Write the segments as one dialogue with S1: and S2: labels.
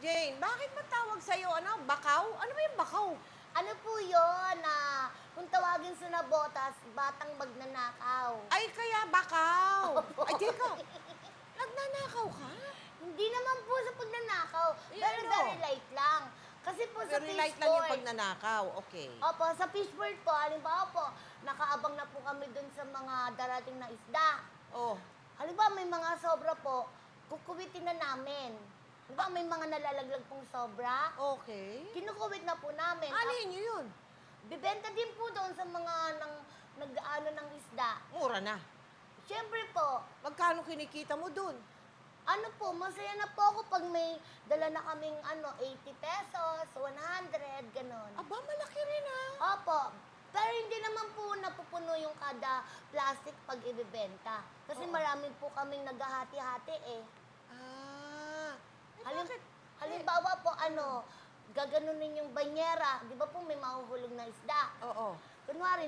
S1: Jane, bakit matawag sa'yo, bakaw? Ano ba yung bakaw?
S2: Ano po yun na kung tawagin sa nabotas, batang magnanakaw.
S1: Ay, kaya bakaw. Ay, teka, nagnanakaw ka?
S2: Hindi naman po sa pagnanakaw,
S1: Eh,
S2: pero
S1: ano?
S2: very light lang. Kasi po sa
S1: Very light lang yung
S2: fishboard,
S1: pagnanakaw. Okay.
S2: opo, sa fishboard po, halimbawa po, nakaabang na po kami dun sa mga darating na isda.
S1: Oh,
S2: Halimbawa, may mga sobra po, kukuwitin na namin. Halimbawa, may mga nalalaglag pong sobra,
S1: okay.
S2: kinukuwit na po namin.
S1: Ano nyo yun?
S2: Bibenta din po doon sa mga nag-ano ng isda.
S1: Mura na.
S2: Siyempre po,
S1: Magkano kinikita mo dun?
S2: ano po, masaya na po ako pag may dala na kaming 80 pesos, 100, ganon.
S1: Aba, malaki rin
S2: Opo, pero hindi naman po napupuno yung kada plastic pag ibibenta. Kasi
S1: Oo.
S2: marami po kaming naghahati-hati eh.
S1: Ah. Eh,
S2: Halim-
S1: bakit?
S2: Halimbawa po, gaganunin yung banyera. Di ba po may mahuhulog na isda?
S1: Oo.
S2: Kunwari,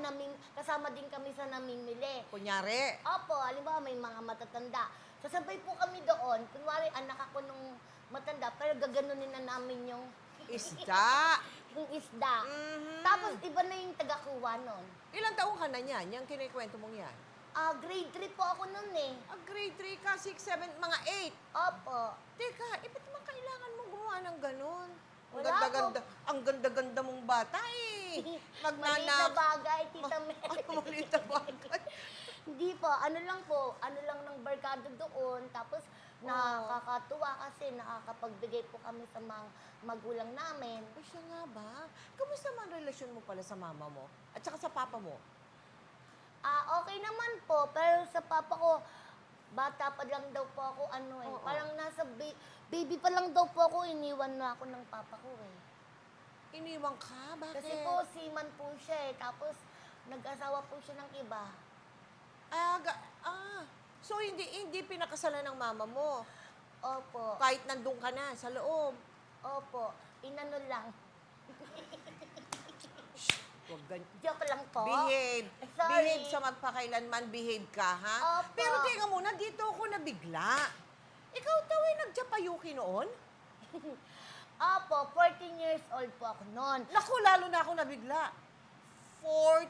S2: kasama din kami sa namimili.
S1: Kunyari.
S2: Opo, halimbawa may mga matatanda. Sasabay po kami doon. Kunwari, anak ako nung matanda, pero gaganunin na namin yung
S1: Isda.
S2: yung isda.
S1: Mhm.
S2: Tapos, iba na yung tagakuha nun.
S1: Ilang taong ka na niyan? Yung kinikwento mong yan?
S2: Grade 3 po ako nun eh.
S1: Grade 3 ka, 6, 7, mga 8.
S2: Opo.
S1: Teka, ba't naman kailangan mong gumawa ng ganun? Ang
S2: Wala
S1: ganda-ganda, ang ganda-ganda mong bata eh.
S2: Maliit na bagay, Tita Mel.
S1: Ay, maliit na bagay.
S2: Hindi po, ano lang ng barkado doon. Tapos, nakakatuwa kasi nakakapagbigay po kami sa mga magulang namin.
S1: Ay, siya nga ba? Kamusta man relasyon mo pala sa mama mo? At saka sa papa mo?
S2: Okay naman po, pero sa papa ko, bata pa lang daw po ako,
S1: Oo.
S2: parang nasa baby pa lang daw po ako, iniwan na ako ng papa ko eh.
S1: Iniwan ka? Bakit?
S2: Kasi po, seaman po siya eh, tapos nag-asawa po siya ng iba.
S1: So hindi pinakasalan ng mama mo?
S2: Opo,
S1: Kahit nandun ka na sa loob?
S2: opo, inano lang.
S1: Huwag ganyan.
S2: Joke lang po.
S1: Behave.
S2: Sorry.
S1: Behave sa magpakailanman. Behave ka, ha?
S2: Opo.
S1: Pero teka muna, dito ako nabigla. Ikaw daw ay nagtsapayuki noon?
S2: Opo, 14 years old po ako noon.
S1: Naku, lalo na ako nabigla. 14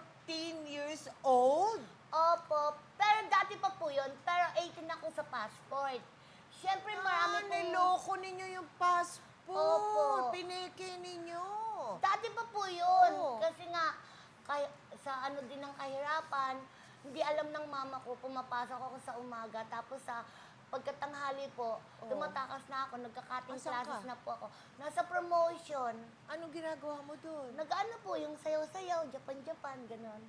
S1: years old?
S2: Opo, pero dati pa po yun, pero 18 ako sa passport. Siyempre marami pong...
S1: Niloko ninyo yung passport.
S2: Opo.
S1: Pineke ninyo.
S2: Dati pa po yun.
S1: Oo.
S2: Kasi nga, sa ano din ng kahirapan, hindi alam ng mama ko, pumapasok ako sa umaga. Tapos sa pagkatanghali po,
S1: Oo.
S2: tumatakas na ako, nagka-cutting
S1: Asan
S2: classes
S1: ka?
S2: na po ako. Nasa promotion.
S1: Anong ginagawa mo doon?
S2: Nag-ano po, yung sayaw-sayaw, Japan-Japan, ganon.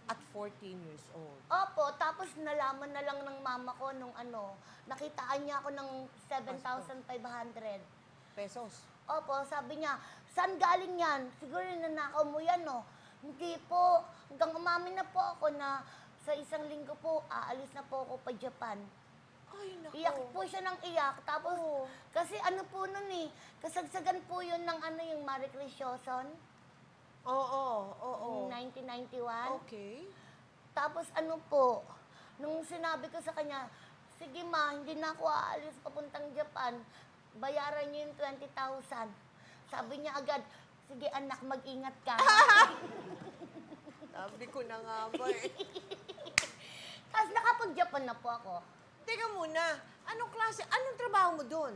S1: At 14 years old.
S2: Opo, tapos nalaman na lang ng mama ko nung nakitaan niya ako ng 7,500.
S1: Pesos.
S2: Opo, sabi niya, saan galing yan? Siguro nanakaw mo yan, no? Hindi po. Hanggang umamin na po ako na sa isang linggo po, aalis na po ako pa Japan.
S1: Ay, naku.
S2: Iyak po siya ng iyak. Tapos,
S1: Oo.
S2: kasi po nun eh, kasagsagan po yun ng yung Marie Crisyoson,
S1: Oo.
S2: yung 1991.
S1: Okay.
S2: Tapos po, nung sinabi ko sa kanya, sige ma, hindi na ako aalis papuntang Japan. Bayaran niyo yung 20,000. Sabi niya agad, sige anak, mag-ingat ka.
S1: Sabi ko na nga ba eh.
S2: Tapos nakapag-Japan na po ako.
S1: Teka muna, anong trabaho mo doon?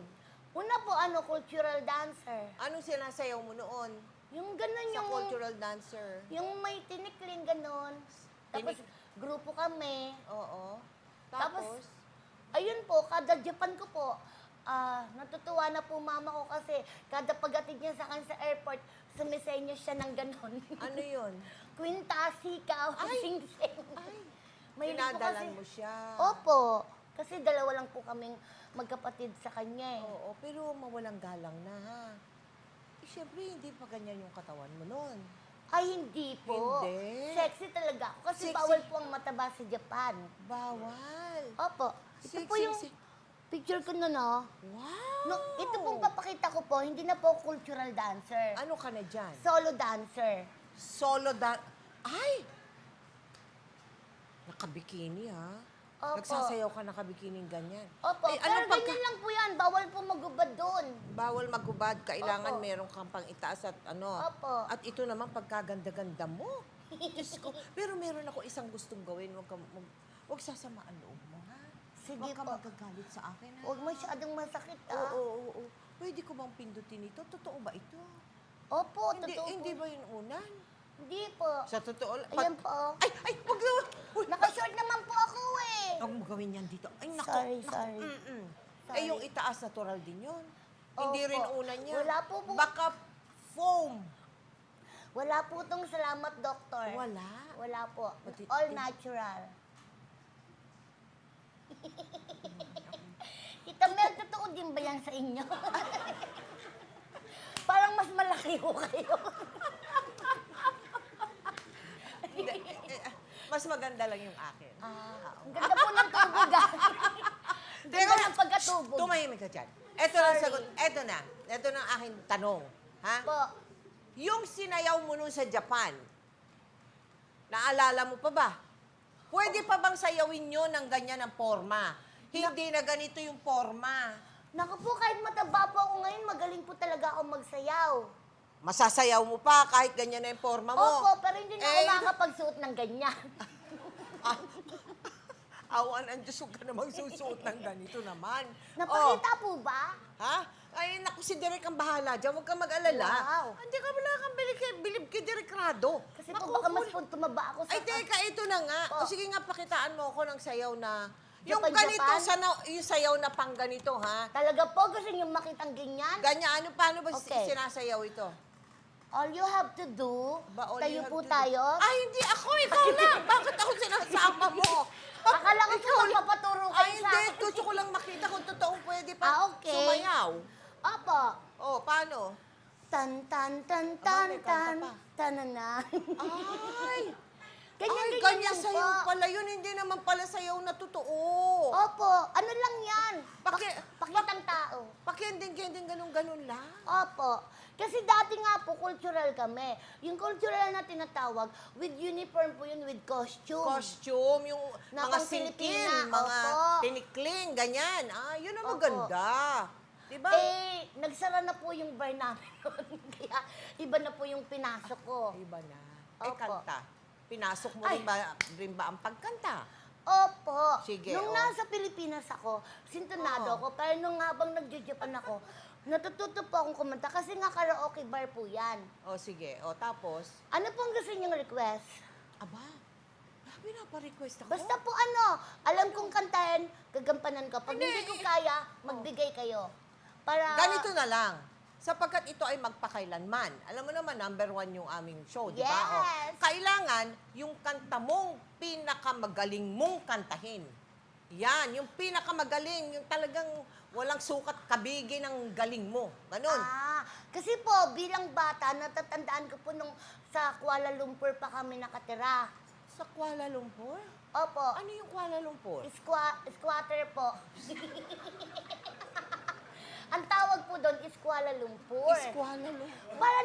S2: Una po, cultural dancer.
S1: Anong sinasayaw mo noon?
S2: Yung ganun
S1: Sa
S2: yung,
S1: cultural dancer?
S2: yung may tinikling ganun. Tapos, grupo kami.
S1: Oo.
S2: Tapos,
S1: Tapos?
S2: ayun po, kada Japan ko po, natutuwa na po mama ko kasi kada pagdating niya sa akin sa airport, sumisenyo siya ng ganun.
S1: Ano yun?
S2: Kwinta, sikaw,
S1: Ay!
S2: sing-sing.
S1: Ay,
S2: Mahilig po
S1: pinadalan
S2: kasi-
S1: mo siya.
S2: Opo, kasi dalawa lang po kaming magkapatid sa kanya eh.
S1: Oo, pero mawalang galang na ha. Eh, syempre, hindi pa ganyan yung katawan mo noon.
S2: Ay, hindi po.
S1: Hindi.
S2: Sexy talaga ako kasi
S1: Sexy.
S2: bawal po ang mataba sa Japan.
S1: Bawal.
S2: Opo. Ito po
S1: Sexy,
S2: yung picture ko nun,
S1: Wow!
S2: No, ito pong papakita ko po, hindi na po cultural dancer.
S1: Ano ka na dyan?
S2: Solo dancer.
S1: Solo Ay! Nakabikini, ha?
S2: Opo.
S1: Nagsasayaw ka nakabikining ganyan.
S2: Opo,
S1: Eh,
S2: pero ganyan lang po yan. Bawal po magubad doon.
S1: Bawal maghubad, kailangan
S2: Opo.
S1: meron kang pang itaas at ano.
S2: Opo.
S1: At ito naman pagkaganda-ganda mo. Diyos ko. Pero meron ako isang gustong gawin. Huwag sasamaan loob mo, ha?
S2: Sige
S1: Huwag ka
S2: po.
S1: magagalit sa akin, ha?
S2: Huwag masyadong masakit,
S1: Oo,
S2: ah.
S1: oo, oo. Pwede ko bang pindutin ito? Totoo ba ito?
S2: Opo,
S1: Hindi,
S2: totoo
S1: hindi
S2: po.
S1: ba yun unan?
S2: Hindi po.
S1: Sa totoo lang.
S2: Ayan po.
S1: Ay, wag na. Uy,
S2: Naka-short naman po ako eh.
S1: huwag mo gawin yan dito. Ay, naku.
S2: Sorry,
S1: naku,
S2: sorry.
S1: mm-mm.
S2: Sorry.
S1: Eh, yung itaas, natural din yun. Hindi
S2: Opo.
S1: rin unan niya.
S2: Wala po po.
S1: Baka foam.
S2: Wala po tong salamat, doktor.
S1: Wala.
S2: Wala po.
S1: Pati-
S2: All natural. Tita Mel, totoo din ba yan sa inyo? Parang mas malaki ho kayo.
S1: Hindi, mas maganda lang yung akin.
S2: Ang ganda po ng tubig, ah. Ang ganda ng pagkatubog.
S1: Tumahimik ka dyan. Ito na ang
S2: Sorry.
S1: sagot. Ito na. Ito na ang aking tanong. Ha?
S2: Po.
S1: Yung sinayaw mo nun sa Japan, naalala mo pa ba? Pwede pa bang sayawin nyo ng ganyan ang forma? Hindi na ganito yung forma.
S2: Naku po, kahit mataba po ako ngayon, magaling po talaga ako magsayaw.
S1: Masasayaw mo pa kahit ganyan na yung forma mo.
S2: Opo, pero hindi na ako
S1: Eh,
S2: makakapagsuot ng ganyan.
S1: Awan ang Diyos, huwag ka na magsusuot ng ganito naman.
S2: Napakita po ba?
S1: Ha? Ay, naku, si Derek ang bahala dyan. Huwag kang mag-alala.
S2: Wow.
S1: Hindi ka wala kang bilib kay Derek Rado.
S2: Kasi po baka mas po tumaba ako sa...
S1: Ay, teka, ito na nga.
S2: Po.
S1: O sige nga, pakitaan mo ako ng sayaw na... Yung
S2: Japan,
S1: ganito,
S2: Japan?
S1: yung sayaw na pang ganito, ha?
S2: Talaga po, gusto niyo makitang ganyan?
S1: Ganyan, paano ba
S2: Okay.
S1: sinasayaw ito?
S2: All you have to do,
S1: Ba, all
S2: tayo
S1: you have
S2: po
S1: to do-
S2: tayo.
S1: Ay, hindi ako, ikaw lang. Bakit ako sinasama mo?
S2: Akala ko po
S1: Ikaw lang.
S2: magpapaturo
S1: Ay,
S2: kayo sa
S1: hindi.
S2: akin.
S1: Gusto ko lang makita kung totoong pwede pa
S2: Okay.
S1: sumayaw.
S2: Opo.
S1: Oh, paano?
S2: Tan, tan, tan,
S1: Aba,
S2: tan,
S1: may kanta
S2: tan,
S1: pa.
S2: tananan.
S1: Ay!
S2: Ganyan,
S1: Ay,
S2: ganyan
S1: ganyan
S2: lang
S1: sayaw
S2: po.
S1: pala yun. Hindi naman pala sayaw na totoo.
S2: Opo, ano lang yan? Pakitang tao.
S1: Pakending-kending ganun-ganun lang.
S2: Opo. Kasi dati nga po, cultural kami. Yung cultural na tinatawag, with uniform po yun, with costume.
S1: Costume, yung
S2: Na
S1: mga
S2: pang
S1: singkin,
S2: Pilipina,
S1: mga
S2: opo.
S1: tinikling, ganyan. Ah, yun ang
S2: Opo.
S1: maganda. Diba?
S2: Eh, nagsara na po yung bar namin noon. Kaya iba na po yung pinasok ko.
S1: Iba na.
S2: Opo.
S1: Kanta. Pinasok mo
S2: Ay.
S1: rin ba ang pagkanta?
S2: Opo.
S1: Sige,
S2: Nung
S1: oh.
S2: nasa Pilipinas ako, sintonado
S1: Oo.
S2: ako. Pero nung habang nagja-Japan ako, natututo po akong kumanta kasi nga karaoke bar po yan.
S1: O, sige. O, tapos?
S2: Ano pong gusto niyong request?
S1: Aba, pinapa-request ako.
S2: Basta po ano, alam kong kantahin, gagampanan ko. Pag
S1: Hindi,
S2: hindi ko kaya, magbigay kayo. Para...
S1: Ganito na lang. Sapagkat ito ay magpakailanman. Alam mo naman, #1 yung aming show, di ba?
S2: Yes!
S1: Kailangan yung kanta mong pinakamagaling mong kantahin. Yan, yung pinakamagaling, yung talagang walang sukat kabigi ng galing mo. Ganun.
S2: Kasi po, bilang bata, natatandaan ko po nung sa Kuala Lumpur pa kami nakatira.
S1: Sa Kuala Lumpur?
S2: Opo.
S1: Ano yung Kuala Lumpur?
S2: Squatter po. Ang tawag po doon is Kuala Lumpur.
S1: Kuala Lumpur.
S2: Para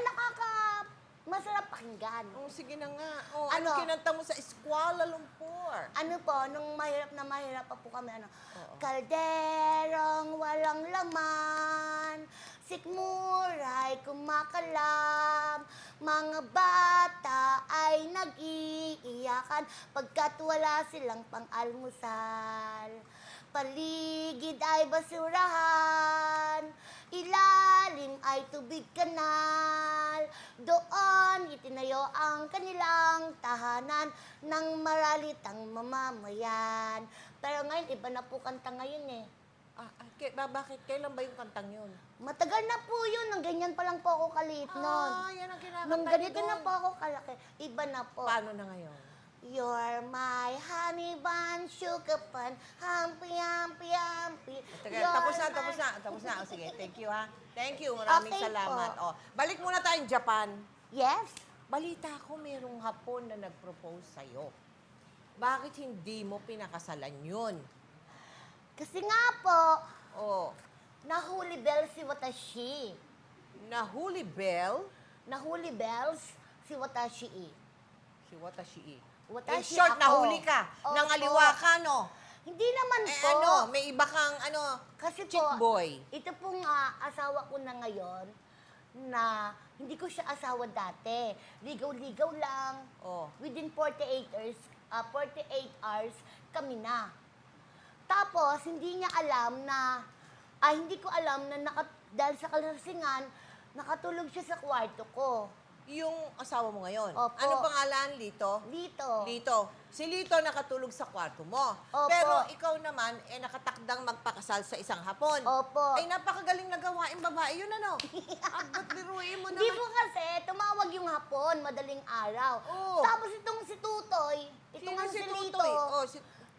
S2: masarap pakinggan.
S1: Oh, sige na nga. Oh,
S2: Ano?
S1: ano kinanta mo sa Kuala Lumpur?
S2: Ano po, nung mahirap na mahirap pa po kami,
S1: Oo.
S2: Kalderong walang laman, sikmuray kumakalam, mga bata ay nag-iiyakan pagkat wala silang pang-almusal. Paligid ay basurahan, ilalim ay tubig kanal. Doon itinayo ang kanilang tahanan ng maralitang mamamayan. Pero ngayon, iba na po kanta ngayon eh.
S1: Bakit? Kailan ba yung kantang yun?
S2: Matagal na po yun, nang ganyan pa lang po ako kaliit noon.
S1: Yan ang kinakanta
S2: Nung
S1: niyo
S2: ganito na
S1: doon.
S2: po ako kalaki, iba na po.
S1: Paano na ngayon?
S2: You're my honey bun, sugar bun, humpy, humpy, humpy.
S1: Teka,
S2: You're
S1: tapos
S2: my-
S1: na. O, sige, thank you ha. Thank you, maraming
S2: Okay
S1: salamat.
S2: po.
S1: O, balik muna tayong Japan.
S2: Yes?
S1: Balita ko merong Hapon na nag-propose sa'yo. Bakit hindi mo pinakasalan yun?
S2: Kasi nga po,
S1: O,
S2: nahuli bells si Watashi.
S1: nahuli Bell,
S2: Nahuli bells si Watashi.
S1: si Watashi. In
S2: Watashi
S1: short,
S2: ako.
S1: nahuli ka.
S2: Opo.
S1: Nangaliwa ka, no?
S2: Hindi naman
S1: Eh
S2: po.
S1: ano, may iba kang
S2: Kasi
S1: chick
S2: po,
S1: boy.
S2: ito pong asawa ko na ngayon, na hindi ko siya asawa dati. Ligaw-ligaw lang.
S1: Oh.
S2: Within 48 hours, kami na. Tapos, hindi ko alam na dahil sa kalasingan, nakatulog siya sa kwarto ko.
S1: Yung asawa mo ngayon.
S2: Opo.
S1: Ano pangalan, Lito?
S2: Lito.
S1: Lito. Si Lito nakatulog sa kwarto mo.
S2: Opo.
S1: Pero ikaw naman, nakatakdang magpakasal sa isang hapon.
S2: Opo.
S1: Ay, napakagaling na gawain babae yun, ano? Abot biruin mo
S2: Hindi
S1: naman.
S2: po kasi, tumawag yung hapon, madaling araw.
S1: Oo.
S2: Tapos itong si Tutoy,
S1: Sino
S2: itong
S1: si
S2: si Lito,
S1: Tutoy? Oh,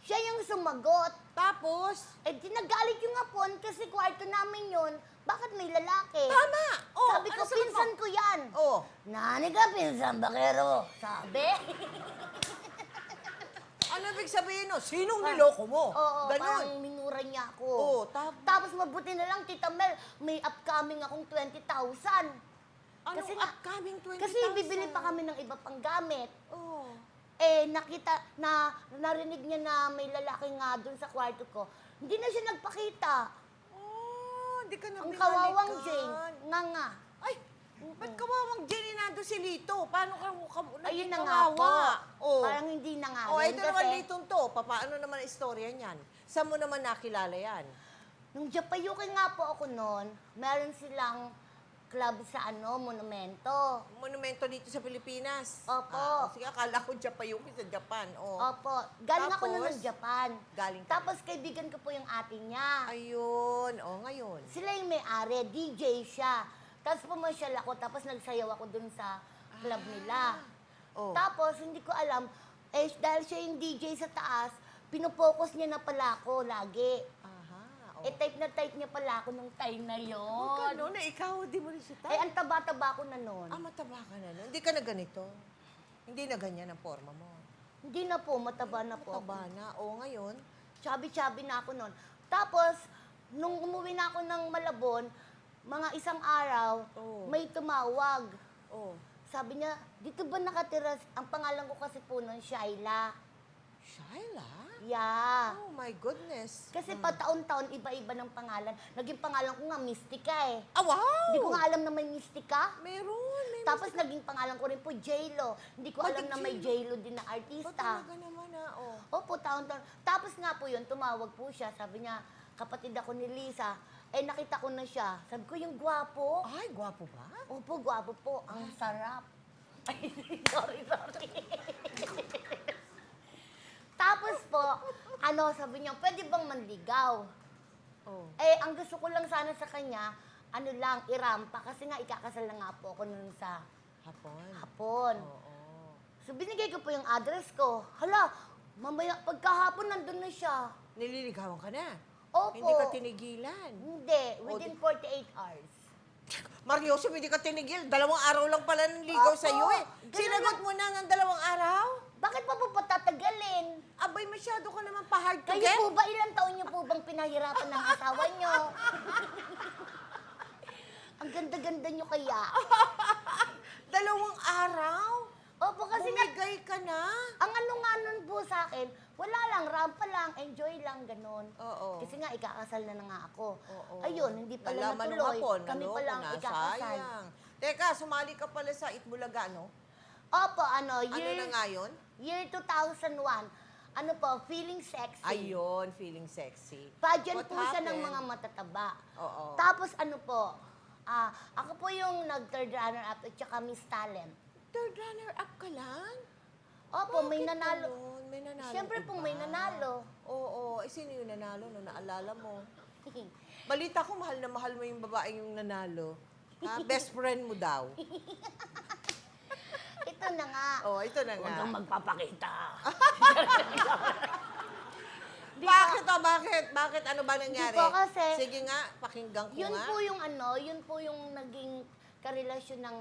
S2: siya yung sumagot.
S1: tapos,
S2: Eh, di nagalit yung hapon kasi kwarto namin yun. Bakit may lalaki?
S1: tama! Oh,
S2: Sabi ko,
S1: ano sagot mo?
S2: pinsan ko yan.
S1: Oh.
S2: Nani ka, pinsan, bakero. Sabi.
S1: Ano ibig sabihin no? Sinong niloko mo?
S2: Oo,
S1: Ganon.
S2: parang minura niya ako.
S1: Oo,
S2: Tapos mabuti na lang, Tita Mel, may upcoming akong 20,000.
S1: Ano
S2: Kasi nga-
S1: upcoming 20,000?
S2: Kasi bibili pa kami ng iba pang gamit.
S1: Oh.
S2: Narinig niya na may lalaki nga doon sa kwarto ko. Hindi na siya nagpakita.
S1: Oh, hindi ka na
S2: Ang kawawang
S1: binalikan.
S2: Jane, nga.
S1: Ay, ba't kawawang Jenny nando si Lito? Paano ka
S2: Ayun
S1: naging
S2: na nga po.
S1: kawawa? Oh.
S2: Parang hindi na nga
S1: Oh,
S2: rin
S1: ito naman
S2: kasi
S1: Litong to. Paano naman ang istorya niyan? Saan mo naman nakilala yan?
S2: nung Japayuki nga po ako noon, meron silang club sa monumento.
S1: Monumento dito sa Pilipinas.
S2: Opo.
S1: Sige, akala ko Japayuki sa Japan. Oh.
S2: Opo, galing ako noon
S1: Tapos?
S2: ng Japan.
S1: Galing ka.
S2: Tapos kaibigan ko po yung ate niya.
S1: Ayun. Oh, ngayon.
S2: Sila yung may-ari, DJ siya. Tapos pumasyal ako, tapos nagsayaw ako dun sa club nila.
S1: Oh.
S2: Tapos, hindi ko alam, dahil siya yung DJ sa taas, pinopokus niya na pala ako lagi.
S1: Aha. Oh.
S2: Type na type niya pala ako nung time na
S1: Huwag
S2: yon.
S1: ka no, na ikaw, di mo rin siya
S2: Ang taba-taba ko na noon.
S1: mataba ka na no? Hindi ka na ganito. Hindi na ganyan ang forma mo.
S2: Hindi na po, mataba na po.
S1: Mataba na. O, ngayon,
S2: Chubby-chubby na ako noon. Tapos, nung umuwi na ako ng Malabon, mga isang araw,
S1: Oh.
S2: may tumawag.
S1: oh,
S2: Sabi niya, dito ba nakatira? Ang pangalan ko kasi po noon, Shaila.
S1: Shaila?
S2: Yeah.
S1: Oh my goodness.
S2: Kasi pataon-taon, iba-iba ng pangalan. Naging pangalan ko nga, Mystica eh.
S1: Ah, wow!
S2: Hindi ko nga alam na may Mystica.
S1: Meron. May
S2: Tapos naging pangalan ko rin po, J-Lo. Hindi ko alam
S1: Bakit
S2: na may
S1: J-Lo?
S2: J-Lo din na
S1: Ba
S2: artista.
S1: talaga naman oh.
S2: Opo, taon-taon. Tapos nga po yun, tumawag po siya. Sabi niya, kapatid ako ni Lisa. Nakita ko na siya. Sabi ko, yung gwapo.
S1: Ay, gwapo ba?
S2: Opo, gwapo po. Ang sarap. Ay, sorry. Tapos po, sabi niya, pwede bang manligaw?
S1: Oh.
S2: Ang gusto ko lang sana sa kanya, irampa. Kasi nga, ikakasal na nga po ako nun sa
S1: Hapon.
S2: hapon.
S1: Oo.
S2: So, binigay ko po yung address ko. Hala, mamaya, pagkahapon, nandun na siya.
S1: Nililigawan ka na?
S2: Opo.
S1: Hindi ka tinigilan?
S2: Hindi, within 48 hours.
S1: Mariosep, hindi ka tinigil. 2 araw lang pala ng ligaw
S2: Opo.
S1: sa iyo eh.
S2: Ganun
S1: Sinagot
S2: lang.
S1: mo na ng 2 araw?
S2: Bakit pa po patatagalin?
S1: Abay, masyado ka naman pa-hard to
S2: Kayo
S1: get.
S2: po ba, ilang taon niyo po bang pinahirapan ng asawa niyo? Ang ganda-ganda niyo kaya.
S1: 2 araw?
S2: Opo, kasi nga,
S1: Bumigay ka na?
S2: ang nga nun po sa akin, wala lang, rampa lang, enjoy lang, ganun.
S1: Oo.
S2: Kasi nga, ikakasal na nga ako.
S1: Oo.
S2: Ayun, hindi pala
S1: Nalaman nung
S2: natuloy.
S1: hapon,
S2: Kami
S1: ano,
S2: pala ang
S1: na,
S2: ikakasal.
S1: sayang. Teka, sumali ka pala sa Itbulaga, no?
S2: Opo,
S1: Ano na nga yun?
S2: year 2001. Ano po, feeling sexy.
S1: Ayun, feeling sexy.
S2: Pageant
S1: What
S2: po siya ng
S1: happened?
S2: mga matataba.
S1: Oo.
S2: Tapos ano po, ako po yung nag-third runner-up at saka Miss Talent.
S1: 3rd runner-up ka lang?
S2: Opo, may
S1: Bakit
S2: nanalo.
S1: ganun? May nanalo.
S2: Siyempre po, may nanalo.
S1: Oo. Sino yung nanalo no? Naalala mo? Balita ko, mahal na mahal mo yung babae yung nanalo. Best friend mo daw.
S2: Ito na nga.
S1: Oh, ito na nga.
S2: magpapakita.
S1: Bakit oh, bakit? Bakit? Ano ba nangyari?
S2: Di po kasi,
S1: Sige nga, pakinggan ko
S2: Yun
S1: nga.
S2: yun po yung naging karelasyon ng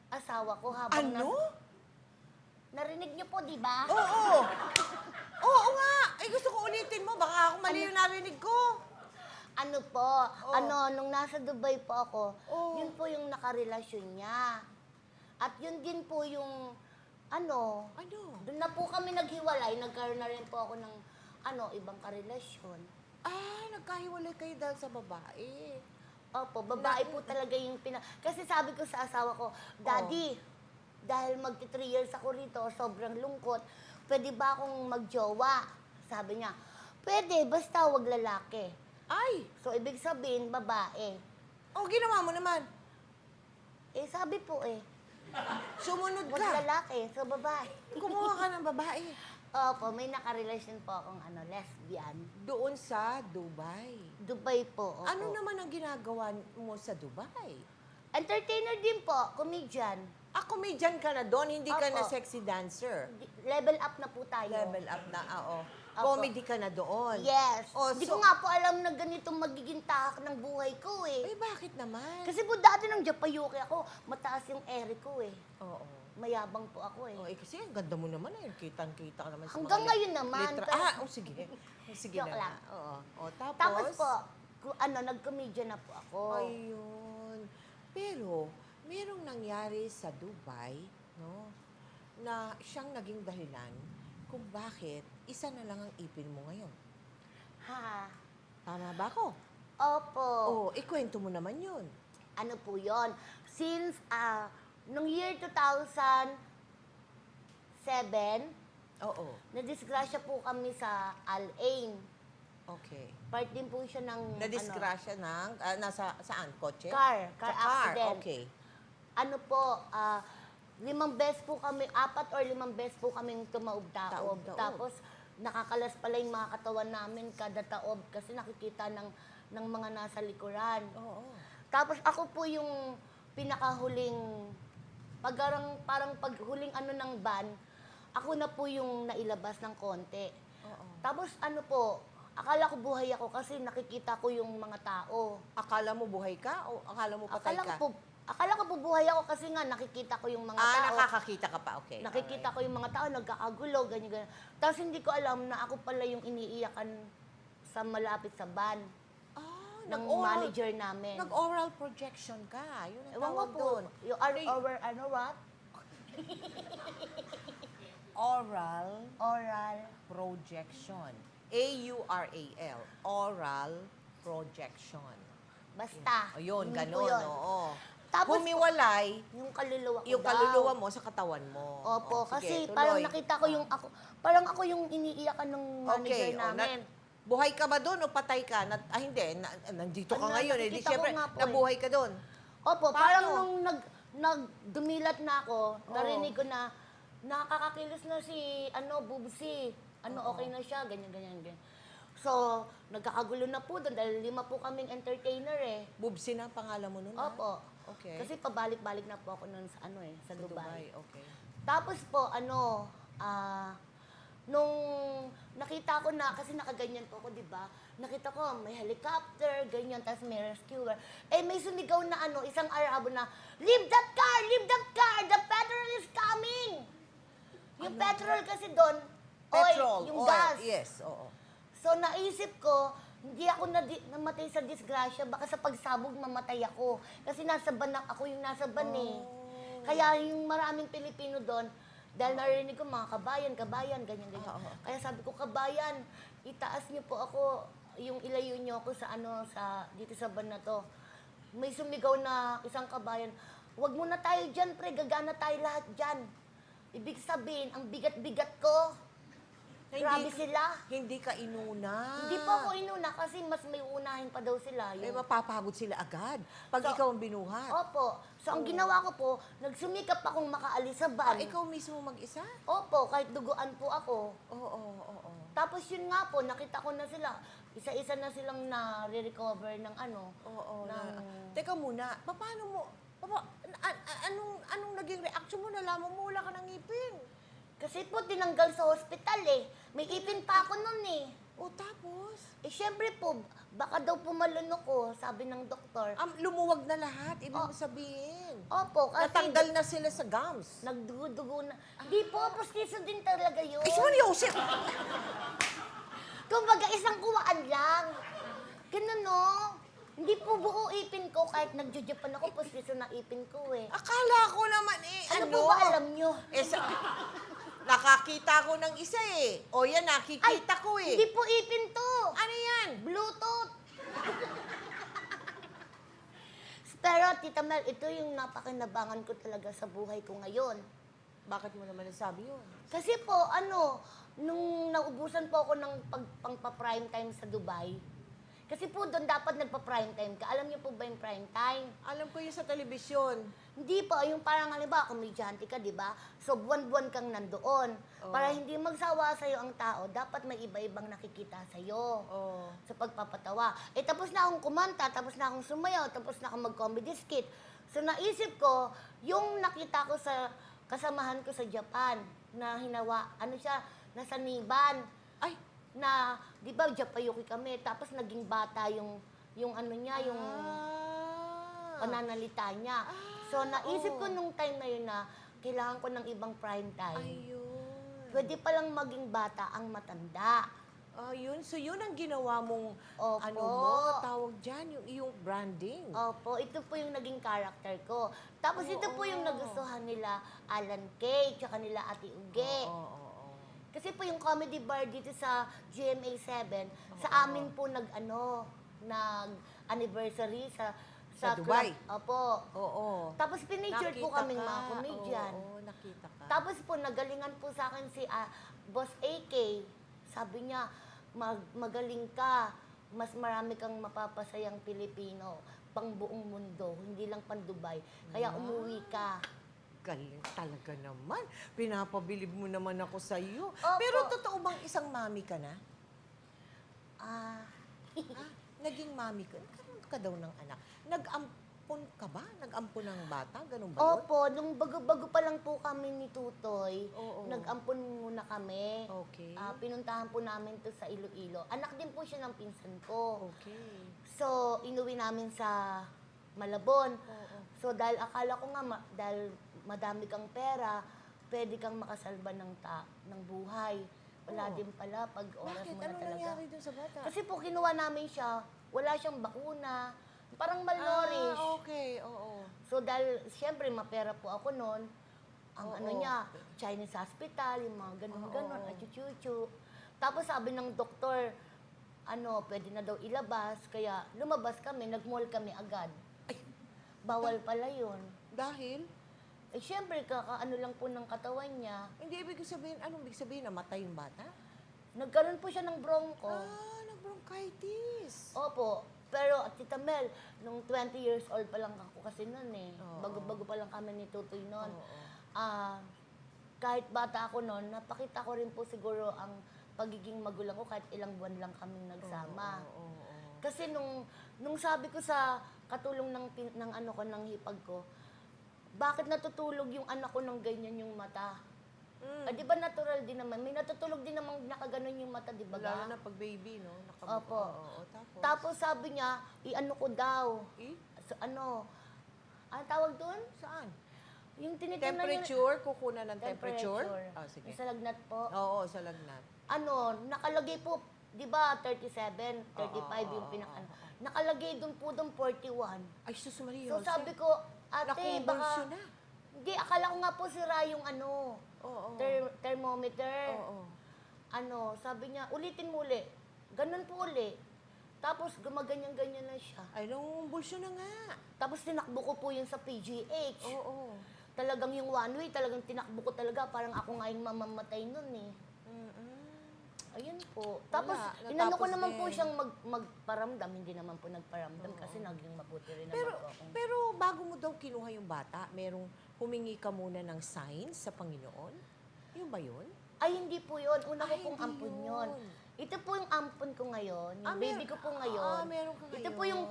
S2: asawa ko habang
S1: Ano?
S2: narinig niyo po, di ba?
S1: Oo. Oo nga. Ay, gusto ko ulitin mo. Baka ako mali yung narinig ko.
S2: Ano po, nung nasa Dubai po ako,
S1: Oh.
S2: yun po yung nakarelasyon niya. At yun din po yung,
S1: Ano?
S2: doon na po kami naghiwalay, nagkaroon na rin po ako ng ibang karelasyon.
S1: Nagkahiwalay kayo dahil sa babae.
S2: Opo, babae po talaga yung Kasi sabi ko sa asawa ko, Daddy, dahil magti 3 years ako rito, sobrang lungkot, pwede ba akong magjowa? Sabi niya, pwede, basta wag lalaki.
S1: Ay!
S2: So, ibig sabihin, babae.
S1: Ginawa mo naman.
S2: Sabi po
S1: Sumunod
S2: wag
S1: ka.
S2: lalaki, so babae.
S1: Kumuha ka ng babae.
S2: Opo, may nakarelasyon po akong lesbian.
S1: Doon sa Dubai.
S2: Dubai po, opo.
S1: Ano naman ang ginagawa mo sa Dubai?
S2: Entertainer din po, comedian.
S1: Comedian ka na doon, hindi ka
S2: Opo.
S1: na sexy dancer.
S2: Level up na po tayo.
S1: Level up na, oo.
S2: Opo.
S1: Comedy ka na doon.
S2: Yes.
S1: Oh,
S2: Hindi
S1: so-
S2: ko nga po alam na ganitong magiging tahak ng buhay ko
S1: Bakit naman?
S2: Kasi po dati nung Japayuki ako, mataas yung ere ko
S1: Oo.
S2: Mayabang po ako
S1: Kasi ang ganda mo naman Kitang-kita ka naman sa
S2: Hanggang
S1: mga
S2: ngayon naman, pero-
S1: Sige. Sige
S2: Joke
S1: na
S2: lang.
S1: nga. Oo. Tapos?
S2: Tapos po, nag-comedian na po ako.
S1: Ayun. Pero, merong nangyari sa Dubai, no? Na siyang naging dahilan kung bakit isa na lang ang ipin mo ngayon.
S2: Ha?
S1: Tama ba ako?
S2: Opo.
S1: Ikwento mo naman yun.
S2: Ano po yon? Since, nung year 2007,
S1: Oo.
S2: nadisgrasya po kami sa Al-Ain.
S1: Okay.
S2: Part din po siya ng,
S1: Nadisgrasya ng, saan? Kotse?
S2: car
S1: Sa
S2: accident.
S1: Okay.
S2: Ano po, 5 beses po kami, 4 or 5 beses po kaming tumaob-taob.
S1: Taob-taob.
S2: Tapos, nakakalas pala yung mga katawan namin kada taob kasi nakikita ng mga nasa likuran.
S1: Oo.
S2: Tapos ako po yung pinakahuling, parang paghuling ng van, ako na po yung nailabas ng konti.
S1: Oo.
S2: Tapos akala ko buhay ako kasi nakikita ko yung mga tao.
S1: Akala mo buhay ka o akala mo patay ka?
S2: Akala ko po buhay ako kasi nga nakikita ko yung mga tao.
S1: Nakakakita ka pa. Okay.
S2: Nakikita ko yung mga tao, nagkakagulo, ganyan. Tapos hindi ko alam na ako pala yung iniiyakan sa malapit sa van ng manager namin.
S1: Nag-oral projection ka. Yun ang
S2: Ewan ko
S1: tawag
S2: po,
S1: doon.
S2: yung what?
S1: Oral projection. A-U-R-A-L. Oral projection.
S2: Basta.
S1: Ayun,
S2: hindi po
S1: ganun.
S2: yun.
S1: Oo.
S2: Tapos
S1: Humiwalay
S2: yung kaluluwa ko
S1: yung
S2: daw.
S1: kaluluwa mo sa katawan mo.
S2: Opo,
S1: Sige,
S2: kasi
S1: tuloy.
S2: parang nakita ko yung parang ako yung iniiyakan ng manager namin.
S1: Buhay ka ba doon o patay ka? Hindi. Nandito ka ngayon. Di
S2: nakikita ko
S1: syempre,
S2: nga po
S1: nabuhay ka doon.
S2: Opo,
S1: Paano?
S2: parang nung dumilat na ako,
S1: Oo.
S2: narinig ko na nakakakilos na si Bubsi.
S1: Oo.
S2: Okay na siya, ganyan. So, nagkakagulo na po doon dahil 5 po kaming entertainer
S1: Bubsi na ang pangalan mo noon, ha?
S2: Opo.
S1: Okay.
S2: Kasi pabalik-balik na po ako noon sa sa Dubai.
S1: Okay.
S2: Tapos po, nung nakita ko na, kasi nakaganyan po ako, di ba? Nakita ko, may helicopter, ganyan, tapos may rescuer. May sumigaw na isang Arabo na, leave that car! Leave that car! The petrol is coming! Yung petrol kasi doon,
S1: Petrol,
S2: yung
S1: oil.
S2: gas.
S1: Yes, oo.
S2: So, naisip ko, hindi ako namatay sa disgrasya, baka sa pagsabog mamatay ako. Kasi nasa ban ako yung nasa ban Kaya yung maraming Pilipino doon, dahil narinig ko mga kabayan, ganyan.
S1: Oo.
S2: Kaya sabi ko, kabayan, itaas niyo po ako, yung ilayo niyo ako dito sa ban na to. May sumigaw na isang kabayan, wag muna tayo dyan, pre, gagana tayo lahat dyan. Ibig sabihin, ang bigat-bigat ko. Grabe sila.
S1: Hindi ka inuna.
S2: Hindi po ako inuna kasi mas may unahin pa daw sila.
S1: Mapapagod sila agad pag
S2: So,
S1: ikaw ang binuhat.
S2: Opo. So, ang ginawa ko po, nagsumikap akong makaalis sa van.
S1: Ikaw mismo mag-isa?
S2: Opo, kahit duguan po ako.
S1: Oo.
S2: Tapos yun nga po, nakita ko na sila. Isa-isa na silang na-recover ng
S1: Oo.
S2: ng-
S1: Teka muna, paano mo, anong naging reaction mo? Nalaman mo wala ka ng ngipin.
S2: Kasi po, tinanggal sa hospital May ipin pa ako nun
S1: Tapos?
S2: Syempre po, baka daw pumalunok ko, sabi ng doktor.
S1: Lumuwag na lahat, ibig mo sabihin.
S2: Opo, kasi
S1: Natanggal na sila sa gums.
S2: nagdugo-dugo na. Hindi po, postiso din talaga yun.
S1: Sorry, Joseph!
S2: Kumbaga, isang kuwaan lang. Ganun, no? Hindi po buo ipin ko, kahit nagjo-Japan ako, postiso na ipin ko
S1: Akala ko naman
S2: Ano po ba alam nyo?
S1: Nakakita ko ng isa eh. O yan, nakikita ko eh.
S2: Hindi po ipin to.
S1: Ano yan?
S2: Bluetooth. Pero, Tita Mel, ito yung napakinabangan ko talaga sa buhay ko ngayon.
S1: Bakit mo naman nasabi yun?
S2: Kasi po, nung naubusan po ako ng pangpa-prime time sa Dubai, kasi po doon dapat nagpa-prime time ka. Alam niyo po ba yung prime time?
S1: Alam ko yun sa telebisyon.
S2: Hindi po, yung parang halimbawa, komedyante ka, di ba? So, buwan-buwan kang nandoon.
S1: Oo.
S2: Para hindi magsawa sa'yo ang tao, dapat may iba-ibang nakikita sa'yo.
S1: Oh.
S2: Sa pagpapatawa. Eh, tapos na akong kumanta, tapos na akong sumayaw, tapos na akong mag-comedy skit. So, naisip ko, yung nakita ko sa kasamahan ko sa Japan, na hinawa, nasa Niban,
S1: Ay,
S2: na, di ba, Japayuki kami, tapos naging bata yung ano niya, yung pananalita niya. So, naisip ko nung time na yun na kailangan ko ng ibang prime time.
S1: ayun.
S2: Pwede palang maging bata ang matanda.
S1: Ayun. So, yun ang ginawa mong,
S2: Opo.
S1: tawag dyan, yung iyong branding.
S2: Opo, ito po yung naging character ko. Tapos ito po yung
S1: Oo.
S2: nagustuhan nila Alan Kay, tsaka nila Ate Uge.
S1: Oo.
S2: Kasi po yung comedy bar dito sa GMA7, sa amin po nag-anniversary
S1: Sa Dubai?
S2: club. Opo.
S1: Oo.
S2: Tapos pinicture po
S1: Nakita
S2: kaming
S1: ka.
S2: mga comedian.
S1: Oo, nakita ka.
S2: Tapos po, nagalingan po sa akin si Boss AK. Sabi niya, magaling ka. Mas marami kang mapapasayang Pilipino pang buong mundo, hindi lang pang Dubai. Kaya umuwi ka.
S1: Galing talaga naman. Pinapabilib mo naman ako sa iyo.
S2: Opo.
S1: Pero totoo bang isang mami ka na?
S2: Ah,
S1: Ha? Naging mami ka? Nagkaroon ka daw ng anak. Nag-ampon ka ba? Nag-ampon ng bata? Ganun ba yun?
S2: opo, nung bago-bago pa lang po kami ni Tutoy,
S1: Oo.
S2: nag-ampon muna kami.
S1: Okay.
S2: Pinuntahan po namin to sa Iloilo. Anak din po siya ng pinsan ko.
S1: Okay.
S2: So, inuwi namin sa Malabon.
S1: Oo.
S2: So, dahil akala ko nga, dahil madami kang pera, pwede kang makasalba ng buhay. Wala
S1: Oo.
S2: din pala pag oras
S1: Bakit?
S2: mo na
S1: Ano
S2: talaga.
S1: nangyari dun sa bata?
S2: Kasi po, kinuha namin siya, wala siyang bakuna. Parang malnourished.
S1: Okay. Oo.
S2: So, dahil, siyempre, mapera po ako noon. Ang
S1: Oo.
S2: ano niya, Chinese hospital, yung mga ganun-ganun,
S1: Oo.
S2: at chuchu. Tapos sabi ng doktor, pwede na daw ilabas. Kaya lumabas kami, nag-mall kami agad.
S1: Ay.
S2: Bawal pala yun.
S1: Dahil?
S2: Eh, siyempre, kakaano lang po ng katawan niya.
S1: Hindi ibig sabihin, anong ibig sabihin? Namatay yung bata?
S2: Nagkaroon po siya ng bronco.
S1: Nag-bronchitis.
S2: Opo. Pero, Tita Mel, nung 20 years old pa lang ako kasi noon eh.
S1: Oo.
S2: Bago-bago pa lang kami ni Tutoy noon.
S1: Oo.
S2: Kahit bata ako noon, napakita ko rin po siguro ang pagiging magulang ko kahit ilang buwan lang kaming nagsama.
S1: Oo.
S2: Kasi nung sabi ko sa katulong ng hipag ko, bakit natutulog yung anak ko ng ganyan yung mata? Di ba natural din naman? May natutulog din naman nakaganon yung mata, di ba?
S1: Lalo na pag baby, no? Nakabuka.
S2: Opo.
S1: Oo. Tapos?
S2: Tapos sabi niya, i-ano ko daw.
S1: Eh?
S2: So, ano tawag doon?
S1: Saan?
S2: Yung tinitingnan
S1: Temperature? Kukunan ng temperature? Sige.
S2: Yung sa lagnat po.
S1: Oo, sa lagnat.
S2: Nakalagay po, di ba, 37, 35 yung Nakalagay doon po doon 41.
S1: Ay, sus Maria.
S2: So sabi ko, ate,
S1: Nakumbulsyon
S2: baka...
S1: na.
S2: Hindi, akala ko nga po sira yung
S1: Oo.
S2: thermometer.
S1: Oo.
S2: Sabi niya, ulitin mo uli. Ganun po uli. Tapos gumaganyan-ganyan na siya.
S1: Ay, nangumbulsyon na nga.
S2: Tapos tinakbo ko po yun sa PGH.
S1: Oo.
S2: Talagang yung one way, talagang tinakbo ko talaga. Parang ako nga yung mamamatay nun eh. Ayun po. Tapos,
S1: Wala,
S2: inano ko
S1: natapos
S2: naman
S1: din.
S2: po siyang magparamdam. Hindi naman po nagparamdam kasi naging mabuti rin
S1: Pero,
S2: naman po akong...
S1: pero bago mo daw kinuha yung bata, merong humingi ka muna ng signs sa Panginoon? Yung ba yun?
S2: Ay, hindi po yun. Una ko
S1: Ay,
S2: pong
S1: hindi
S2: ampun
S1: yun.
S2: yun. Ito po yung ampun ko ngayon. Yung baby ko po ngayon.
S1: meron ka ngayon.
S2: Ito po yung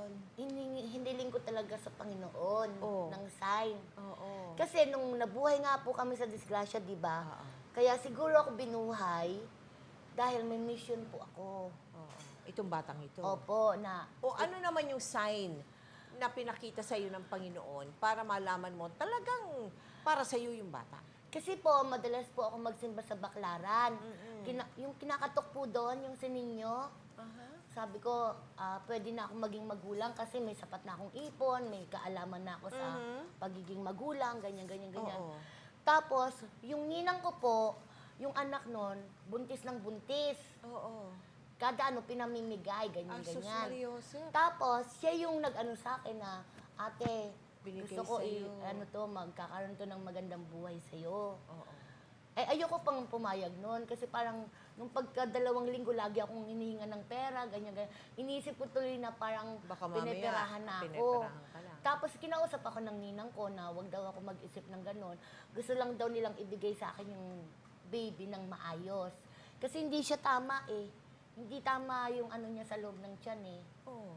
S2: hiniling ko talaga sa Panginoon
S1: Oo.
S2: ng sign.
S1: Oo.
S2: Kasi nung nabuhay nga po kami sa disgrasya, di ba?
S1: Oo.
S2: Kaya siguro ako binuhay dahil may mission po ako.
S1: Oo. Itong batang ito.
S2: Opo, na
S1: O ano naman yung sign na pinakita sa iyo ng Panginoon para malaman mo talagang para sa iyo yung bata?
S2: kasi po, madalas po ako magsimba sa Baklaran. Yung kinakatok po doon, yung sininyo, sabi ko, pwede na ako maging magulang kasi may sapat na akong ipon, may kaalaman na ako sa pagiging magulang, ganyan.
S1: Oo.
S2: Tapos, yung ninang ko po, yung anak nun, buntis ng buntis.
S1: Oo.
S2: Kada pinamimigay, ganyan,
S1: Sus
S2: ganyan.
S1: Mariosep.
S2: Tapos, siya yung nag-ano sa akin na, ate,
S1: Binigay
S2: gusto ko
S1: sa'yo.
S2: magkakaroon to ng magandang buhay sa'yo.
S1: Oo.
S2: Eh, ayoko pang pumayag noon kasi parang nung pagka-2 linggo lagi akong hinihinga ng pera, ganyan, ganyan. Iniisip ko tuloy na parang
S1: Baka mamaya,
S2: piniperahan na ako.
S1: piniperahan ka lang.
S2: Tapos kinausap ako ng ninang ko na wag daw ako mag-isip ng ganon. Gusto lang daw nilang ibigay sa akin yung baby ng maayos. Kasi hindi siya tama eh. Hindi tama yung ano niya sa loob ng tiyan eh.
S1: Oo.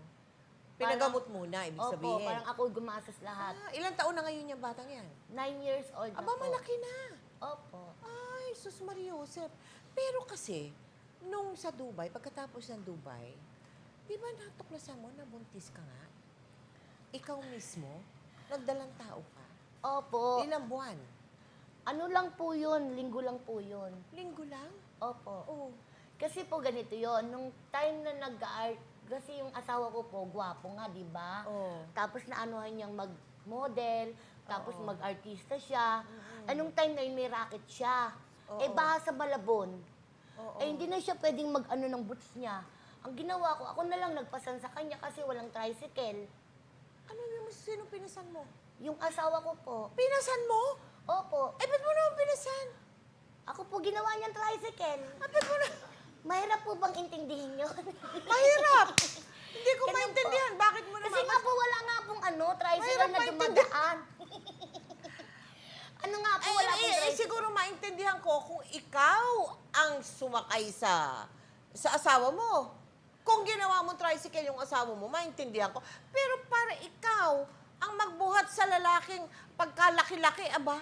S1: Pinagamot muna, ibig
S2: Opo,
S1: sabihin.
S2: parang ako gumastos lahat.
S1: Ilang taon na ngayon yung batang yan?
S2: 9 years old na
S1: Aba,
S2: po.
S1: malaki na.
S2: Opo.
S1: Ay, sus Mariosep. Pero kasi, nung sa Dubai, pagkatapos ng Dubai, di ba natuklasan mo na buntis ka nga? Ikaw mismo, nagdalang tao ka.
S2: Opo.
S1: Ilang buwan?
S2: Ano lang po yun, linggo lang po yun.
S1: Linggo lang?
S2: Opo.
S1: Oo.
S2: Kasi po ganito yon nung time na nag-art, kasi yung asawa ko po, gwapo nga, di ba?
S1: Oo.
S2: Tapos naanuhan niyang mag-model, tapos
S1: Oo.
S2: mag-artista siya. Anong time na yun, may racket siya.
S1: Oo.
S2: Eh, baha sa Malabon.
S1: Oo.
S2: Eh, hindi na siya pwedeng mag-ano ng boots niya. Ang ginawa ko, ako na lang nagpasan sa kanya kasi walang tricycle.
S1: Ano yung sino pinasan mo?
S2: Yung asawa ko po,
S1: Pinasan mo?
S2: opo,
S1: Eh, ba't mo naman pinasan?
S2: ako po ginawa niyang tricycle.
S1: Ah, ba't mo na?
S2: Mahirap po bang intindihin yun?
S1: Mahirap! Hindi ko
S2: Ganun
S1: maintindihan. Bakit mo naman?
S2: Kasi nga po wala nga pong tricycle
S1: Mahirap
S2: na
S1: maintindihan.
S2: dumadaan. Ano nga po, wala pong tricycle.
S1: Siguro maintindihan ko kung ikaw ang sumakay sa asawa mo. Kung ginawa mo tricycle yung asawa mo, maintindihan ko. Pero para ikaw ang magbuhat sa lalaking pagkalaki-laki, aba,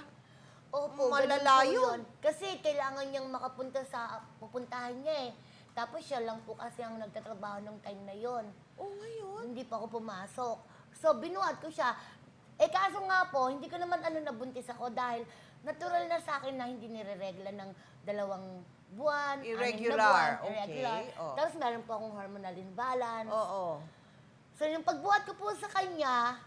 S2: Opo,
S1: malalayo.
S2: ganun po yun. Kasi kailangan niyang makapunta sa pupuntahan niya eh. Tapos siya lang po kasi ang nagtatrabaho ng time na yon.
S1: ngayon.
S2: Hindi pa ako pumasok. So, binuhat ko siya. Eh, kaso nga po, hindi ko naman nabuntis ako dahil natural na sa akin na hindi nire-regla ng 2 buwan, 6 na
S1: Irregular,
S2: buwan, irregular.
S1: okay, oh.
S2: Tapos meron po akong hormonal imbalance.
S1: Oo.
S2: So, yung pagbuhat ko po sa kanya,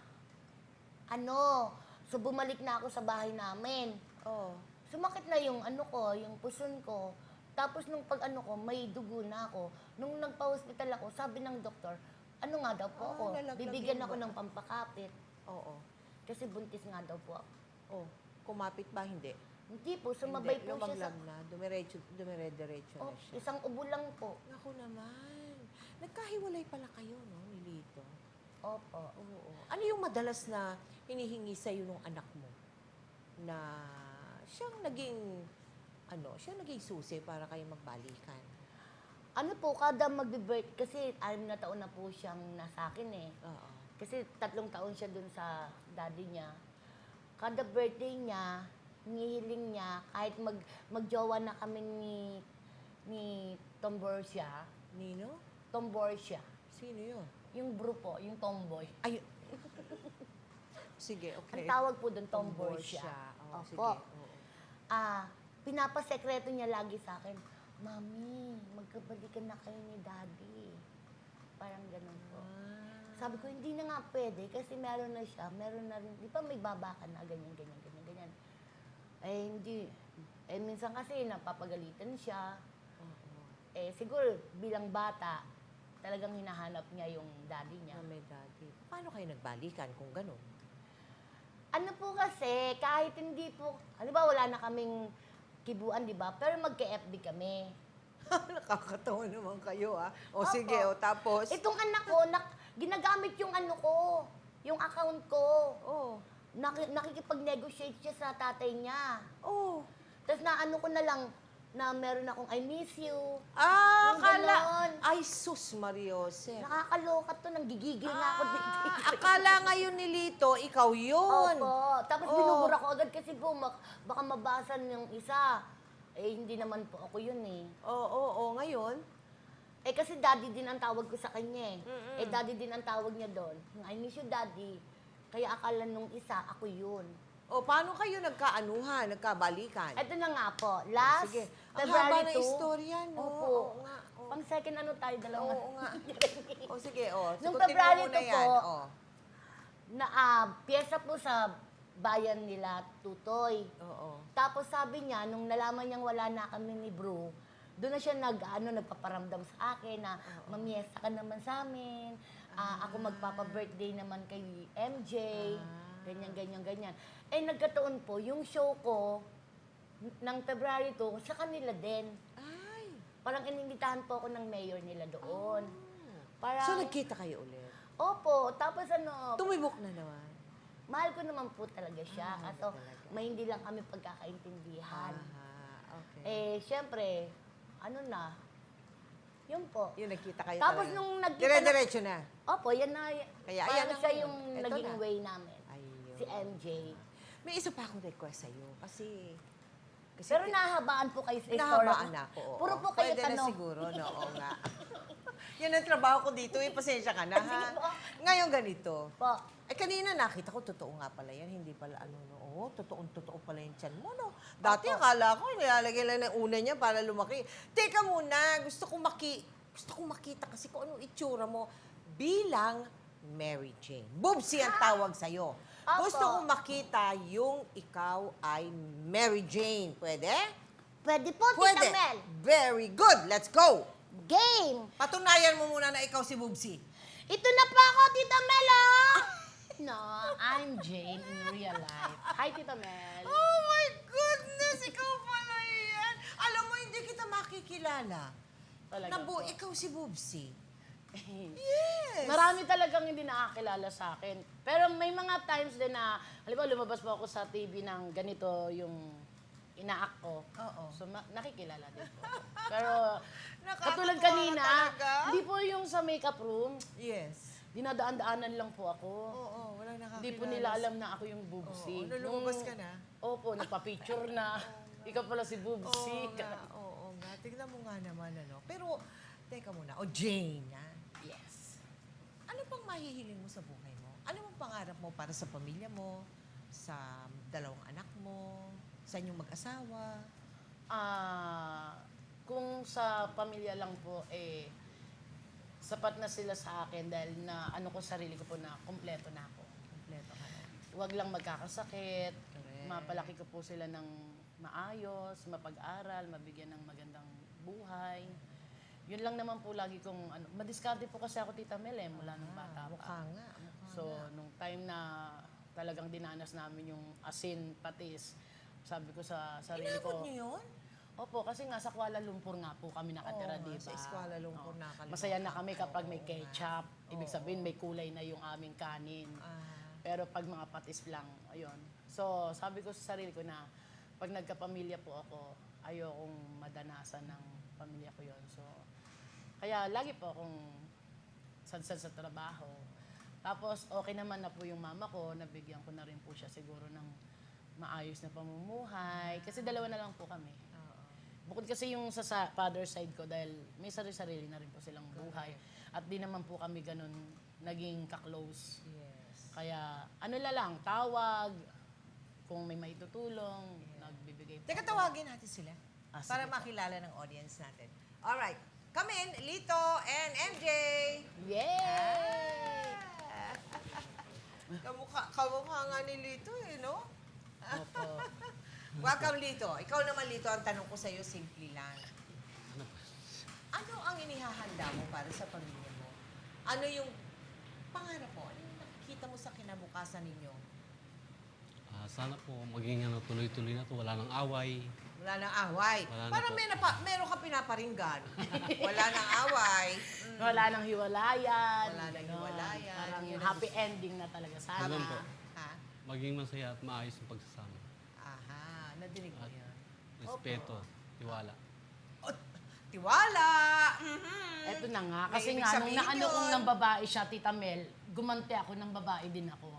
S2: so bumalik na ako sa bahay namin.
S1: Oo.
S2: Sumakit na yung yung puson ko. Tapos nung ko, may dugo na ako. Nung nagpa-hospital ako, sabi ng doktor, nga daw po ako,
S1: nalaglag
S2: bibigyan
S1: yung
S2: ako
S1: ba-
S2: ng pampakapit.
S1: Oo.
S2: Kasi buntis nga daw po ako.
S1: Oh, kumapit ba? Hindi.
S2: Hindi po, sumabay
S1: Hindi.
S2: po siya sa...
S1: Lumaglag na. Dumire-diretso
S2: Oh,
S1: na siya.
S2: isang ubo lang po.
S1: Naku naman. Nagkahiwalay pala kayo, no, ni Lito?
S2: Opo.
S1: Oo. Ano yung madalas na hinihingi sa'yo ng anak mo? Na siyang naging susi para kayo magbalikan.
S2: Ano po, kada magbe-birth, kasi 6 na taon na po siyang nasa akin eh.
S1: Oo.
S2: Kasi 3 taon siya dun sa daddy niya. Kada birthday niya, hinihiling niya, kahit magjowa na kami ni Tom Borsia.
S1: Nino?
S2: Tom Borsia.
S1: Sino yun?
S2: Yung grupo, yung tomboy.
S1: Ay, sige, okay.
S2: Ang tawag po doon, Tom Borsia.
S1: Oo, sige.
S2: Opo.
S1: Oo.
S2: Pinapasekreto niya lagi sa akin, Mami, magkabalikan na kayo ni Daddy. Parang ganun po. Sabi ko, hindi na nga pwede kasi meron na siya, meron na rin, di ba may baba ka na, ganyan, ganyan, ganyan, ganyan. Eh, hindi. Eh, minsan kasi napapagalitan siya. Eh, siguro bilang bata, talagang hinahanap niya yung daddy niya.
S1: Na may daddy. Paano kayo nagbalikan kung gano'n?
S2: Ano po kasi, kahit hindi po, di ba wala na kaming kibuan, di ba? Pero magka-FB kami.
S1: Nakakatawa naman kayo, ah. O
S2: Opo.
S1: sige, o tapos?
S2: Itong anak ko, ginagamit yung yung account ko.
S1: Oh.
S2: Nakikipag-negotiate siya sa tatay niya.
S1: Oh.
S2: Tapos ko na lang na meron akong I miss you. Yung
S1: Akala.
S2: ganon.
S1: Ay, sus, Mariosep.
S2: Nakakaloka to, nanggigigil na ako dito.
S1: Akala ngayon ni Lito, ikaw yun.
S2: Opo. Tapos
S1: Oo.
S2: binubura ko agad kasi po, baka mabasa yung isa. Eh, hindi naman po ako yun eh.
S1: Oo, ngayon.
S2: Eh, kasi daddy din ang tawag ko sa kanya eh.
S1: Mm-mm.
S2: Eh, daddy din ang tawag niya doon. I miss you, daddy. Kaya akala nung isa, ako yun.
S1: O, paano kayo nagkaanuhan, nagkabalikan?
S2: Ito na nga po. Last
S1: Sige. Ang haba
S2: February
S1: na
S2: 2.
S1: istorya, no?
S2: Opo.
S1: Oo nga. Oo.
S2: Pang second tayo, dalawa.
S1: Oo nga. O, sige, o.
S2: Nung
S1: Continue
S2: February
S1: mo na
S2: 2
S1: yan.
S2: po,
S1: O.
S2: na pyesa po sa bayan nila Tutoy.
S1: Oo.
S2: Tapos sabi niya, nung nalaman niyang wala na kami ni Bro, doon na siya nagpaparamdam sa akin na mamiesta ka naman sa amin. Ako magpapa-birthday naman kay MJ. Ganyan, ganyan, ganyan. Eh, nagkataon po, yung show ko ng February 2, sa kanila din.
S1: Ay.
S2: Parang inimbitahan po ako ng mayor nila doon. Parang,
S1: So, nagkita kayo ulit?
S2: Opo, tapos ano,
S1: Tumibok na naman.
S2: mahal ko naman po talaga siya.
S1: Mahal
S2: Kaso,
S1: talaga.
S2: may hindi lang kami pagkakaintindihan.
S1: Okay.
S2: Eh, syempre, ano na, yun po.
S1: Yung nagkita kayo
S2: Tapos
S1: talaga.
S2: nung nagkita
S1: Dire-diretso na.
S2: Opo, yan na,
S1: Kaya
S2: parang
S1: ayan na
S2: siya
S1: ngayon.
S2: yung
S1: Eto
S2: naging
S1: na.
S2: way namin.
S1: Ayun.
S2: Si MJ.
S1: May isa pa akong request sa'yo. Kasi
S2: Pero nahabaan po kayo sa story.
S1: nahabaan na ako. oo.
S2: Puro po kayo
S1: Pwede na
S2: tanong.
S1: siguro, no? Oo nga. Yan ang trabaho ko dito. Pasensya ka na, ha?
S2: Sige po.
S1: Ngayon ganito.
S2: Po.
S1: Ay, kanina nakita ko, totoo nga pala yan. Hindi pala ano, no? Oo, totoo pala yung tiyan mo, no? Dati akala ko, nilalagay lang ng una niya para lumaki. Teka muna, gusto kong makita kasi kung anong itsura mo bilang Mary Jane. Boobsy ang tawag sa'yo.
S2: Opo.
S1: Gusto kong makita yung ikaw ay Mary Jane. Pwede?
S2: Pwede po,
S1: Pwede.
S2: Tita Mel.
S1: Very good. Let's go.
S2: Game.
S1: Patunayan mo muna na ikaw si Boobsy.
S2: Ito na po ako, Tita Mel, oh! No, I'm Jane in real life. Hi, Tita Mel.
S1: Oh my goodness! Ikaw pala yan! Alam mo, hindi kita makikilala.
S2: Talaga
S1: Nabu,
S2: po.
S1: ikaw si Boobsy. Yes!
S2: Marami talagang hindi nakakilala sa akin. Pero may mga times din na, halimbawa lumabas po ako sa TV ng ganito yung ina-act ko.
S1: Oo.
S2: So nakikilala din po. ako. Pero
S1: Nakakatuwa
S2: katulad kanina,
S1: talaga.
S2: hindi po yung sa makeup room,
S1: Yes.
S2: dinadaan-daanan lang po ako.
S1: Oo, walang nakakilala.
S2: Hindi po nila alam na ako yung Boobsy.
S1: Oo, nung lumabas ka na?
S2: Opo, nagpa-picture na. Ikaw pala si Boobsy.
S1: Oo nga. Tignan mo nga naman, ano. Pero, teka muna. O, Jane, ha?
S2: Yes.
S1: Ano pang mahihiling mo sa buhay mo? Ano mong pangarap mo para sa pamilya mo? Sa dalawang anak mo? Sa inyong mag-asawa?
S2: Kung sa pamilya lang po, sapat na sila sa akin dahil na ano ko sarili ko po na kumpleto na ako.
S1: Kompleto ka na.
S2: Huwag lang magkakasakit,
S1: Correct.
S2: mapalaki ko po sila ng maayos, mapag-aral, mabigyan ng magandang buhay. Yun lang naman po lagi kong, madiskarte po kasi ako, Tita Mel, mula nung bata pa.
S1: Mukha nga.
S2: So, nung time na talagang dinanas namin yung asin, patis, sabi ko sa sarili
S1: Inabot
S2: ko,
S1: niyo yun?
S2: opo, kasi nga sa Kuala Lumpur nga po kami nakatira,
S1: Oo nga,
S2: di ba?
S1: sa Kuala Lumpur
S2: Oo.
S1: nakalimutan
S2: Masaya na kami
S1: ko.
S2: kapag may
S1: Oo
S2: ketchup. Ibig sabihin, may kulay na yung aming kanin.
S1: Ah,
S2: Pero pag mga patis lang, ayun. So, sabi ko sa sarili ko na pag nagkapamilya po ako, ayokong madanasan ng pamilya ko yon. So, kaya lagi po akong sadsad sa trabaho. Tapos, okay naman na po yung mama ko, nabigyan ko na rin po siya siguro ng maayos na pamumuhay. Kasi dalawa na lang po kami.
S1: oo.
S2: Bukod kasi yung sa father side ko, dahil may sarili-sarili na rin po silang buhay. At di naman po kami ganun naging ka-close.
S1: Yes.
S2: Kaya ano na lang, tawag, kung may maitutulong, nagbibigay po.
S1: Teka,
S2: ako.
S1: tawagin natin sila.
S2: Ah,
S1: Para
S2: sige po.
S1: makilala ng audience natin. Alright. Come in, Lito and MJ.
S2: Yay!
S1: Kamukha nga ni Lito no?
S2: Opo.
S1: Welcome, Lito. Ikaw naman, Lito, ang tanong ko sa'yo, simple lang. Ano ang inihahanda mo para sa pamilya mo? Ano yung pangarap mo? Ano yung nakikita mo sa kinabukasan ninyo?
S3: Sana po maging tuloy-tuloy na to, wala nang away.
S1: Wala nang away.
S3: Wala na
S1: Parang
S3: po.
S1: meron ka pinaparinggan. Wala nang away.
S2: Wala nang hiwalayan.
S1: Wala nang
S2: ganon.
S1: hiwalayan.
S2: Parang
S1: Yun ang
S2: happy ending na talaga sana.
S3: Ganun po.
S1: Ha?
S3: Maging masaya at maayos ang pagsasama.
S1: Aha, nadinig mo yan.
S3: Respeto, tiwala.
S1: Oh, tiwala! Mhm.
S2: Eto na nga,
S1: May
S2: kasi
S1: ibig
S2: nga, nung
S1: sabihin
S2: naano
S1: yun.
S2: kong ng babae siya, Tita Mel, gumanti ako ng babae din ako.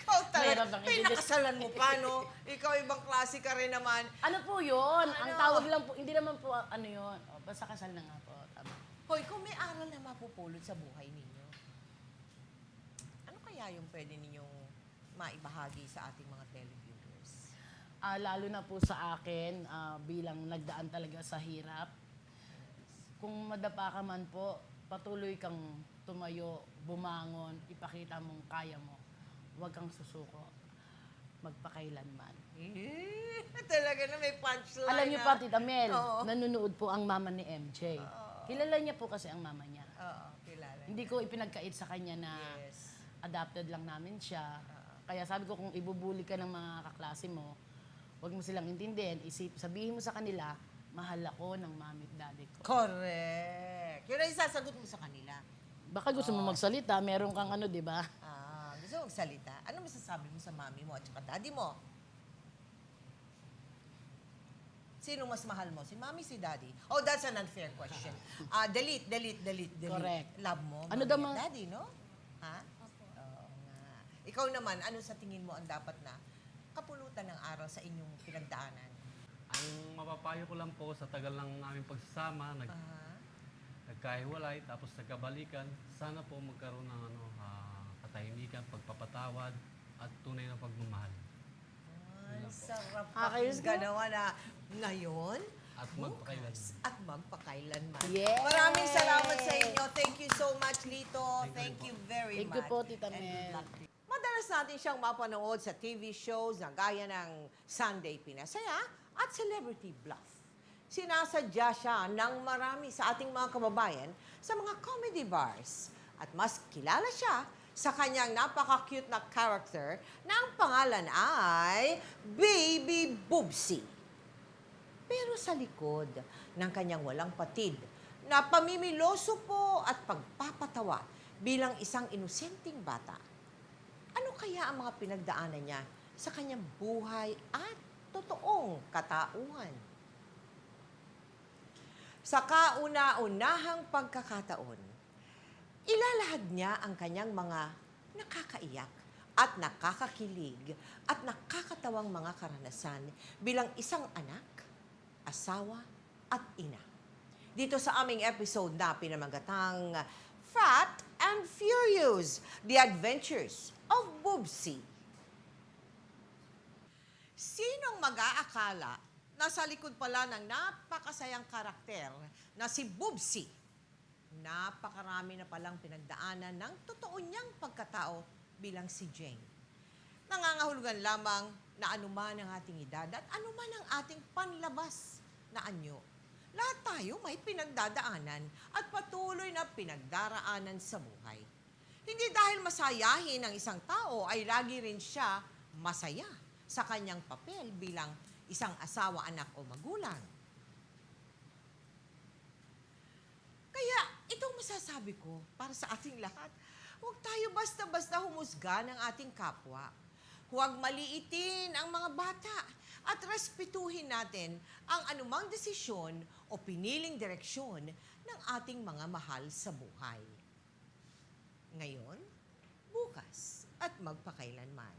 S1: Ikaw
S2: Meron
S1: talaga.
S2: bang
S1: Pinakasalan mo pa, no? Ikaw ibang klase ka rin naman.
S2: Ano po yun? Ang
S1: Ano?
S2: tawag lang po, hindi naman po ano yun. O, basta kasal na nga po. Tama.
S1: Hoy, kung may aral na mapupulot sa buhay ninyo, ano kaya yung pwede ninyong maibahagi sa ating mga televiewers?
S2: Lalo na po sa akin, bilang nagdaan talaga sa hirap. Kung madapa ka man po, patuloy kang tumayo, bumangon, ipakita mong kaya mo.
S4: huwag kang susuko. Magpakailanman.
S1: Talaga na may punchline.
S4: Alam niyo
S1: na.
S4: pa, Tita Mel,
S1: Oo.
S4: nanonood po ang mama ni MJ. Kilala niya po kasi ang mama niya.
S1: Oo, kilala.
S4: Hindi ko ipinagkait sa kanya na
S1: Yes.
S4: adopted lang namin siya. Kaya sabi ko, kung ibubuli ka ng mga kaklase mo, huwag mo silang intindihin. Sabihin mo sa kanila, mahal ako ng mami at daddy ko.
S1: Correct. Yun ang isasagot mo sa kanila.
S4: Baka gusto mo magsalita, meron kang ano, di ba?
S1: Gusto mong salita? Ano masasabi mo sa mami mo at saka daddy mo? Sino mas mahal mo? Si mami, si daddy? Oh, that's an unfair question. Delete.
S4: Correct.
S1: Love mo,
S4: Ano
S1: mami
S4: daw
S1: at
S4: mga-
S1: daddy, no? Ha? Oo nga. Ikaw naman, ano sa tingin mo ang dapat na kapulutan ng aral sa inyong pinagdaanan?
S3: Ang mapapayo ko lang po sa tagal ng aming pagsasama, nagkahiwalay, tapos nagkabalikan, sana po magkaroon ng katahimikan, pagpapatawad, at tunay na pagmamahal.
S1: Ay, sarap
S4: Ayos
S1: pakinggan naman na ngayon,
S3: At magpakailanman.
S1: bukas, at magpakailanman.
S4: Yes!
S1: Maraming salamat sa inyo. Thank you so much, Lito. Thank you very
S4: Thank
S1: much.
S4: you po, Tita
S1: And good
S4: Mel.
S1: luck to you. Madalas natin siyang mapanood sa TV shows na gaya ng Sunday Pinasaya at Celebrity Bluff. Sinasadya siya ng marami sa ating mga kababayan sa mga comedy bars. At mas kilala siya sa kanyang napaka-cute na character na ang pangalan ay Baby Boobsy. Pero sa likod ng kanyang walang patid na pamimiloso po at pagpapatawa bilang isang inosenteng bata, ano kaya ang mga pinagdaanan niya sa kanyang buhay at totoong katauhan? Sa kauna-unahang pagkakataon, ilalahad niya ang kanyang mga nakakaiyak at nakakakilig at nakakatawang mga karanasan bilang isang anak, asawa at ina. Dito sa aming episode na pinamagatang Fat and Furious, The Adventures of Boobsy. Sinong mag-aakala na sa likod pala ng napakasayang karakter na si Boobsy, napakarami na palang pinagdaanan ng totoo niyang pagkatao bilang si Jane. Nangangahulugan lamang na anuman ang ating edad at anuman ang ating panlabas na anyo. Lahat tayo may pinagdadaanan at patuloy na pinagdaraanan sa buhay. Hindi dahil masayahin ang isang tao ay lagi rin siya masaya sa kanyang papel bilang isang asawa, anak o magulang. Kaya itong masasabi ko para sa ating lahat, huwag tayo basta-basta humusga ng ating kapwa. Huwag maliitin ang mga bata at respetuhin natin ang anumang desisyon o piniling direksyon ng ating mga mahal sa buhay. Ngayon, bukas at magpakailanman.